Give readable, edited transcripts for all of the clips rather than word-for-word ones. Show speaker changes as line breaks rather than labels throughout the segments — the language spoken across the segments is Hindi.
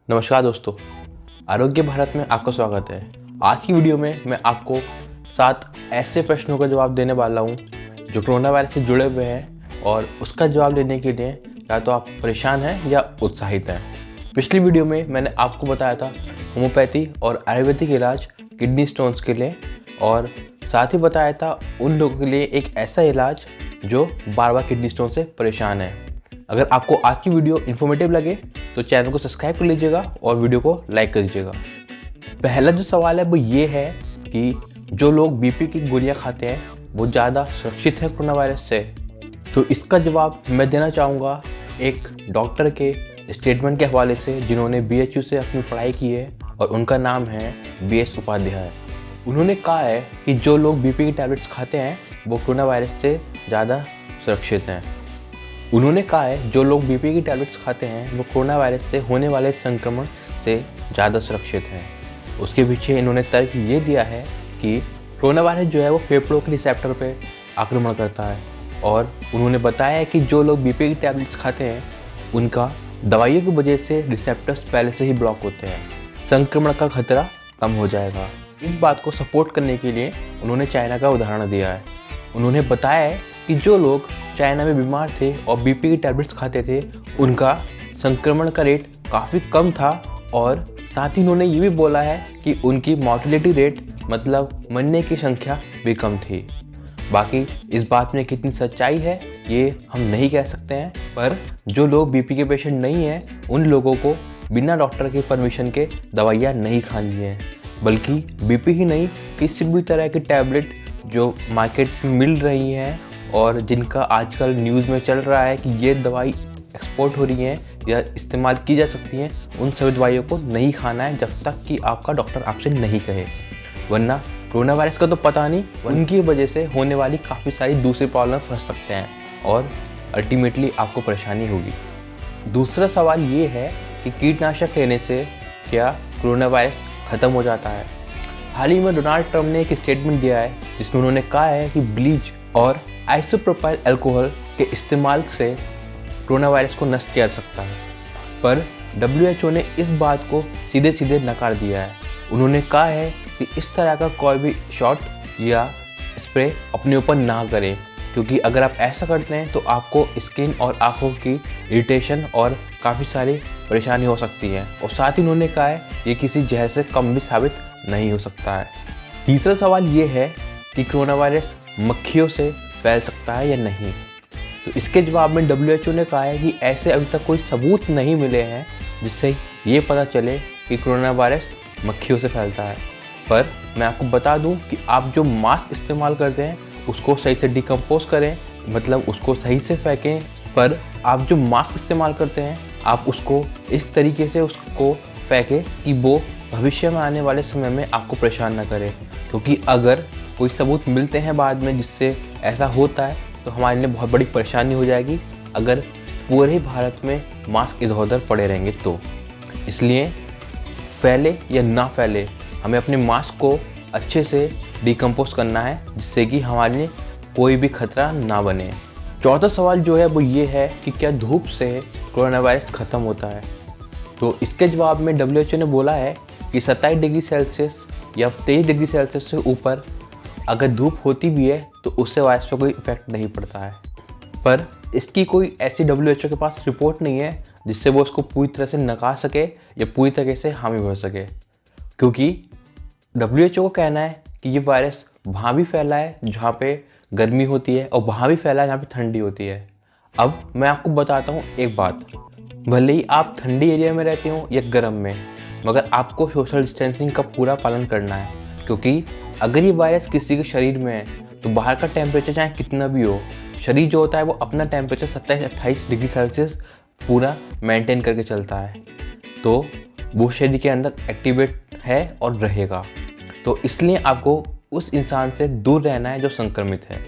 नमस्कार दोस्तों, आरोग्य भारत में आपका स्वागत है। आज की वीडियो में मैं आपको 7 ऐसे प्रश्नों का जवाब देने वाला हूं जो कोरोना वायरस से जुड़े हुए हैं और उसका जवाब देने के लिए या तो आप परेशान हैं या उत्साहित हैं। पिछली वीडियो में मैंने आपको बताया था होम्योपैथी और आयुर्वेदिक इलाज किडनी स्टोन्स के लिए, और साथ ही बताया था उन लोगों के लिए एक ऐसा इलाज जो बार बार किडनी स्टोन से परेशान है। अगर आपको आज की वीडियो इन्फॉर्मेटिव लगे तो चैनल को सब्सक्राइब कर लीजिएगा और वीडियो को लाइक कर दीजिएगा। पहला जो सवाल है वो ये है कि जो लोग बीपी की गोलियां खाते हैं वो ज़्यादा सुरक्षित हैं कोरोना वायरस से। तो इसका जवाब मैं देना चाहूँगा एक डॉक्टर के स्टेटमेंट के हवाले से जिन्होंने BHU से अपनी पढ़ाई की है, और उनका नाम है BS उपाध्याय। उन्होंने कहा है कि जो लोग बीपी की टैबलेट्स खाते हैं वो कोरोना वायरस से ज़्यादा सुरक्षित हैं। उन्होंने कहा है जो लोग बीपी की टैबलेट्स खाते हैं वो कोरोना वायरस से होने वाले संक्रमण से ज़्यादा सुरक्षित हैं। उसके पीछे इन्होंने तर्क ये दिया है कि कोरोना वायरस जो है वो फेफड़ों के रिसेप्टर पे आक्रमण करता है, और उन्होंने बताया है कि जो लोग बीपी की टैबलेट्स खाते हैं उनका दवाइयों की वजह से रिसेप्टर्स पहले से ही ब्लॉक होते हैं, संक्रमण का खतरा कम हो जाएगा। इस बात को सपोर्ट करने के लिए उन्होंने चाइना का उदाहरण दिया है। उन्होंने बताया है कि जो लोग चाइना में बीमार थे और बीपी की टैबलेट्स खाते थे उनका संक्रमण का रेट काफ़ी कम था, और साथ ही उन्होंने ये भी बोला है कि उनकी मॉर्टेलिटी रेट मतलब मरने की संख्या भी कम थी। बाकी इस बात में कितनी सच्चाई है ये हम नहीं कह सकते हैं, पर जो लोग बीपी के पेशेंट नहीं हैं उन लोगों को बिना डॉक्टर के परमिशन के दवाइयाँ नहीं खानी है, बल्कि बीपी ही नहीं किसी भी तरह की टैबलेट जो मार्केट में मिल रही हैं और जिनका आजकल न्यूज़ में चल रहा है कि ये दवाई एक्सपोर्ट हो रही हैं या इस्तेमाल की जा सकती हैं, उन सभी दवाइयों को नहीं खाना है जब तक कि आपका डॉक्टर आपसे नहीं कहे, वरना कोरोना वायरस का तो पता नहीं, उनकी वजह से होने वाली काफ़ी सारी दूसरी प्रॉब्लम फंस सकते हैं और अल्टीमेटली आपको परेशानी होगी। दूसरा सवाल ये है कि कीटनाशक लेने से क्या कोरोना वायरस ख़त्म हो जाता है। हाल ही में डोनाल्ड ट्रंप ने एक स्टेटमेंट दिया है जिसमें उन्होंने कहा है कि ब्लीच और आइसोप्रोपाइल अल्कोहल के इस्तेमाल से कोरोना वायरस को नष्ट किया जा सकता है, पर WHO ने इस बात को सीधे सीधे नकार दिया है। उन्होंने कहा है कि इस तरह का कोई भी शॉट या स्प्रे अपने ऊपर ना करें, क्योंकि अगर आप ऐसा करते हैं तो आपको स्किन और आँखों की इरिटेशन और काफ़ी सारी परेशानी हो सकती है, और साथ ही उन्होंने कहा है ये किसी जहर से कम भी साबित नहीं हो सकता है। तीसरा सवाल ये है कि कोरोना वायरस मक्खियों से फैल सकता है या नहीं। तो इसके जवाब में WHO ने कहा है कि ऐसे अभी तक कोई सबूत नहीं मिले हैं जिससे ये पता चले कि कोरोना वायरस मक्खियों से फैलता है, पर मैं आपको बता दूं कि आप जो मास्क इस्तेमाल करते हैं उसको सही से डिकम्पोज करें, मतलब उसको सही से फेंकें, पर आप जो मास्क इस्तेमाल करते हैं आप उसको इस तरीके से उसको फेंकें कि वो भविष्य में आने वाले समय में आपको परेशान ना करे, क्योंकि अगर कोई सबूत मिलते हैं बाद में जिससे ऐसा होता है तो हमारे लिए बहुत बड़ी परेशानी हो जाएगी अगर पूरे ही भारत में मास्क इधर उधर पड़े रहेंगे। तो इसलिए फैले या ना फैले हमें अपने मास्क को अच्छे से डिकम्पोज करना है जिससे कि हमारे लिए कोई भी खतरा ना बने। चौथा सवाल जो है वो ये है कि क्या धूप से कोरोना वायरस ख़त्म होता है। तो इसके जवाब में WHO ने बोला है कि 27 डिग्री सेल्सियस या 23 डिग्री सेल्सियस से ऊपर अगर धूप होती भी है तो उससे वायरस पर कोई इफेक्ट नहीं पड़ता है, पर इसकी कोई ऐसी WHO के पास रिपोर्ट नहीं है जिससे वो उसको पूरी तरह से नकार सके या पूरी तरह से हामी भर सके, क्योंकि WHO को कहना है कि ये वायरस वहाँ भी फैला है जहाँ पे गर्मी होती है और वहाँ भी फैला है जहाँ पे ठंडी होती है। अब मैं आपको बताता हूँ एक बात, भले ही आप ठंडी एरिया में रहते हो या गर्म में, मगर आपको सोशल डिस्टेंसिंग का पूरा पालन करना है, क्योंकि अगर ये वायरस किसी के शरीर में है तो बाहर का टेम्परेचर चाहे कितना भी हो, शरीर जो होता है वो अपना टेम्परेचर 27-28 डिग्री सेल्सियस पूरा मेंटेन करके चलता है, तो वो शरीर के अंदर एक्टिवेट है और रहेगा। तो इसलिए आपको उस इंसान से दूर रहना है जो संक्रमित है।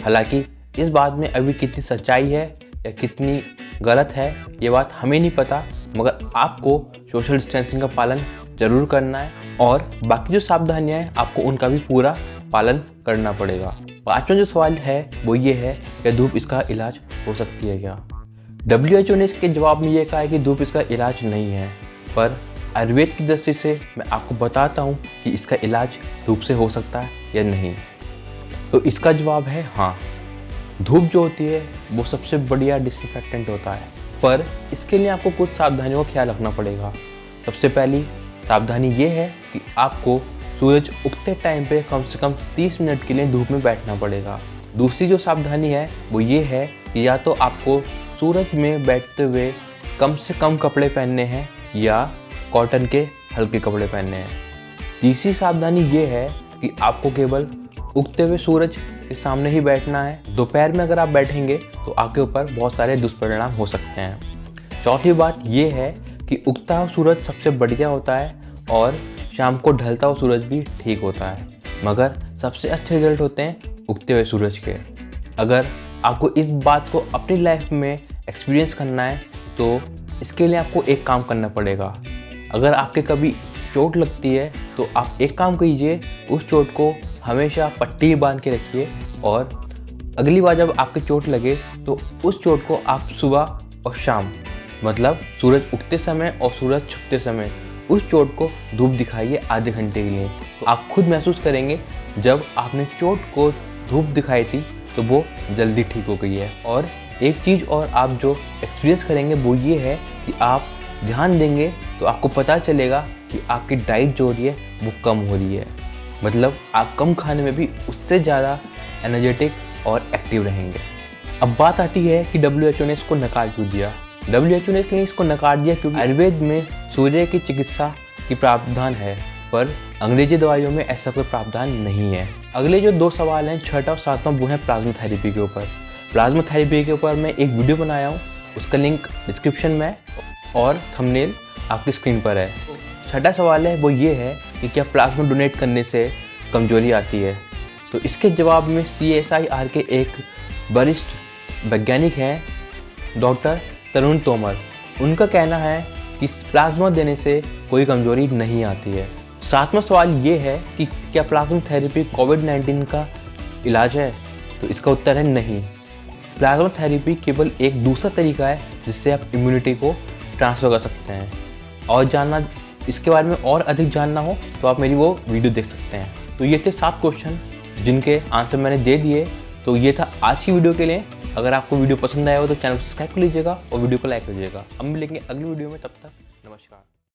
हालांकि इस बात में अभी कितनी सच्चाई है या कितनी गलत है ये बात हमें नहीं पता, मगर आपको सोशल डिस्टेंसिंग का पालन ज़रूर करना है और बाकी जो सावधानियाँ हैं आपको उनका भी पूरा पालन करना पड़ेगा। पांचवा जो सवाल है वो ये है कि धूप इसका इलाज हो सकती है क्या। WHO ने इसके जवाब में ये कहा है कि धूप इसका इलाज नहीं है। पर आयुर्वेद की दृष्टि से मैं आपको बताता हूँ कि इसका इलाज धूप से हो सकता है या नहीं। तो इसका जवाब है हाँ। धूप जो होती है वो सबसे बढ़िया डिसइंफेक्टेंट होता है, पर इसके लिए आपको कुछ सावधानियों का ख्याल रखना पड़ेगा। सबसे पहली सावधानी ये है कि आपको सूरज उगते टाइम पे कम से कम 30 मिनट के लिए धूप में बैठना पड़ेगा। दूसरी जो सावधानी है वो ये है कि या तो आपको सूरज में बैठते हुए कम से कम कपड़े पहनने हैं या कॉटन के हल्के कपड़े पहनने हैं। तीसरी सावधानी ये है कि आपको केवल उगते हुए सूरज के सामने ही बैठना है। दोपहर में अगर आप बैठेंगे तो आपके ऊपर बहुत सारे दुष्परिणाम हो सकते हैं। चौथी बात ये है कि उगता हुआ सूरज सबसे बढ़िया होता है और शाम को ढलता हुआ सूरज भी ठीक होता है, मगर सबसे अच्छे रिजल्ट होते हैं उगते हुए सूरज के। अगर आपको इस बात को अपनी लाइफ में एक्सपीरियंस करना है तो इसके लिए आपको एक काम करना पड़ेगा। अगर आपके कभी चोट लगती है तो आप एक काम कीजिए, उस चोट को हमेशा पट्टी बांध के रखिए और अगली बार जब आपके चोट लगे तो उस चोट को आप सुबह और शाम, मतलब सूरज उगते समय और सूरज छुपते समय, उस चोट को धूप दिखाइए आधे घंटे के लिए। तो आप खुद महसूस करेंगे जब आपने चोट को धूप दिखाई थी तो वो जल्दी ठीक हो गई है। और एक चीज़ और आप जो एक्सपीरियंस करेंगे वो ये है कि आप ध्यान देंगे तो आपको पता चलेगा कि आपकी डाइट जो हो रही है वो कम हो रही है, मतलब आप कम खाने में भी उससे ज़्यादा एनर्जेटिक और एक्टिव रहेंगे। अब बात आती है कि WHO ने इसको नकार क्यों दिया। WHO ने इसलिए इसको नकार दिया क्योंकि आयुर्वेद में सूर्य की चिकित्सा की प्रावधान है, पर अंग्रेजी दवाइयों में ऐसा कोई प्रावधान नहीं है। अगले जो 2 सवाल हैं, छठा और सातवां, वो है प्लाज्मा थेरेपी के ऊपर। प्लाज्मा थेरेपी के ऊपर मैं एक वीडियो बनाया हूँ, उसका लिंक डिस्क्रिप्शन में और थंबनेल आपकी स्क्रीन पर है। छठा सवाल है वो ये है कि क्या प्लाज्मा डोनेट करने से कमजोरी आती है। तो इसके जवाब में CSIR के एक वरिष्ठ वैज्ञानिक हैं डॉक्टर तरुण तोमर, उनका कहना है कि प्लाज्मा देने से कोई कमजोरी नहीं आती है। सातवां सवाल ये है कि क्या प्लाज्मा थेरेपी कोविड-19 का इलाज है। तो इसका उत्तर है नहीं। प्लाज्मा थेरेपी केवल एक दूसरा तरीका है जिससे आप इम्यूनिटी को ट्रांसफ़र कर सकते हैं। और जानना इसके बारे में और अधिक जानना हो तो आप मेरी वो वीडियो देख सकते हैं। तो ये थे 7 क्वेश्चन जिनके आंसर मैंने दे दिए। तो ये था आज की वीडियो के लिए। अगर आपको वीडियो पसंद आया हो तो चैनल को सब्सक्राइब कर लीजिएगा और वीडियो को लाइक कीजिएगा। हम मिलेंगे अगली वीडियो में, तब तक नमस्कार।